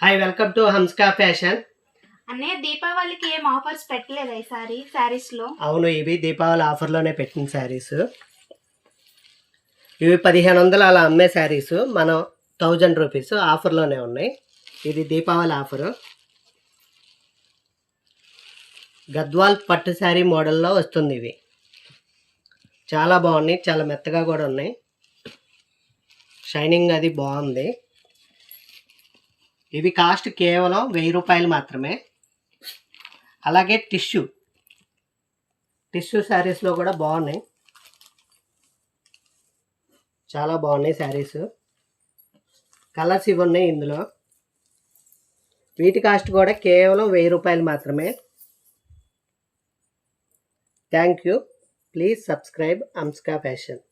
Hi welcome to Hamska fashion. అన్నయ్య దీపావళికి ఏం ఆఫర్స్ పెట్టలేదా ఈసారి శారీస్లో? అవును, ఇవి దీపావళి ఆఫర్లోనే పెట్టిన శారీస్. ఇవి 1500 అలా అమ్మే శారీస్ మనం 1000 రూపీస్ ఆఫర్లోనే ఉన్నాయి. ఇది దీపావళి ఆఫరు. గద్వాల్ పట్టు శారీ మోడల్లో వస్తుంది. ఇవి చాలా బాగున్నాయి, చాలా మెత్తగా కూడా ఉన్నాయి. షైనింగ్ అది బాగుంది. ఇవి కాస్ట్ కేవలం 1000 రూపాయలు మాత్రమే. అలాగే టిష్యూ శారీస్లో కూడా బాగున్నాయి, చాలా బాగున్నాయి శారీస్. కలర్స్ ఇవి ఉన్నాయి ఇందులో. వీటి కాస్ట్ కూడా కేవలం 1000 రూపాయలు మాత్రమే. Thank you. Please subscribe Hamska fashion.